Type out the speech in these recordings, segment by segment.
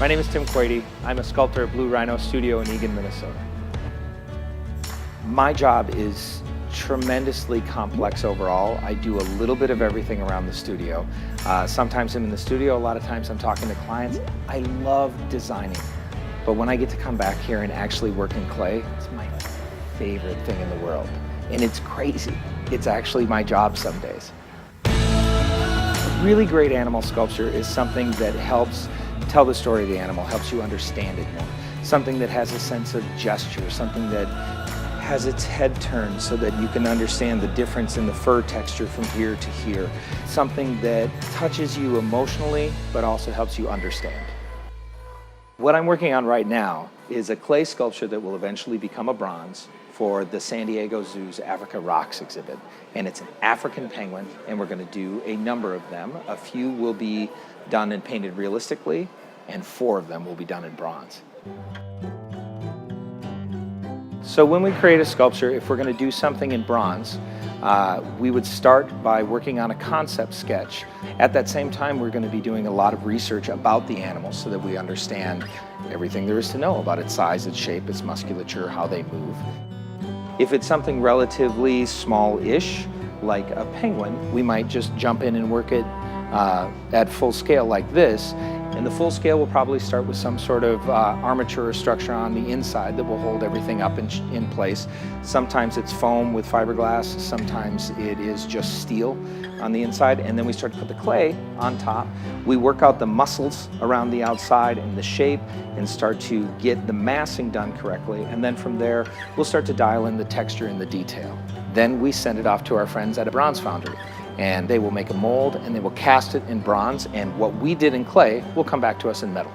My name is Tim Quady. I'm a sculptor at Blue Rhino Studio in Eagan, Minnesota. My job is tremendously complex overall. I do a little bit of everything around the studio. Sometimes I'm in the studio, a lot of times I'm talking to clients. I love designing, but when I get to come back here and actually work in clay, it's my favorite thing in the world. And it's crazy. It's actually my job some days. Really great animal sculpture is something that helps tell the story of the animal, helps you understand it more. Something that has a sense of gesture, something that has its head turned so that you can understand the difference in the fur texture from here to here. Something that touches you emotionally, but also helps you understand. What I'm working on right now is a clay sculpture that will eventually become a bronze for the San Diego Zoo's Africa Rocks exhibit. And it's an African penguin, and we're going to do a number of them. A few will be done and painted realistically, and 4 of them will be done in bronze. So when we create a sculpture, if we're going to do something in bronze, we would start by working on a concept sketch. At that same time, we're going to be doing a lot of research about the animal so that we understand everything there is to know about its size, its shape, its musculature, how they move. If it's something relatively small-ish, like a penguin, we might just jump in and work it at full scale like this. And the full scale will probably start with some sort of armature or structure on the inside that will hold everything up in place. Sometimes it's foam with fiberglass, sometimes it is just steel on the inside, and then we start to put the clay on top. We work out the muscles around the outside and the shape and start to get the massing done correctly, and then from there we'll start to dial in the texture and the detail. Then we send it off to our friends at a bronze foundry, and they will make a mold and they will cast it in bronze, and what we did in clay will come back to us in metal.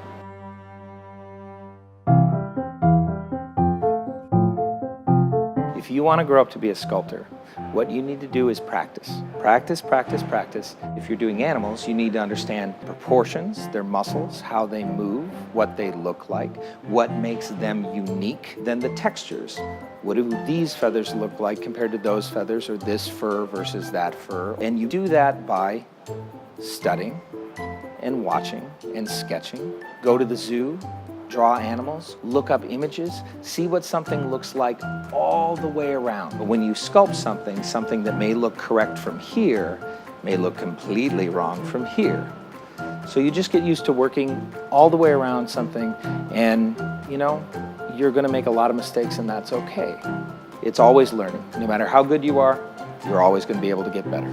If you want to grow up to be a sculptor, what you need to do is practice. Practice, practice, practice. If you're doing animals, you need to understand proportions, their muscles, how they move, what they look like, what makes them unique, then the textures. What do these feathers look like compared to those feathers, or this fur versus that fur? And you do that by studying and watching and sketching. Go to the zoo, draw animals, look up images, see what something looks like all the way around. But when you sculpt something, something that may look correct from here may look completely wrong from here. So you just get used to working all the way around something, and you're going to make a lot of mistakes, and that's okay. It's always learning. No matter how good you are, you're always going to be able to get better.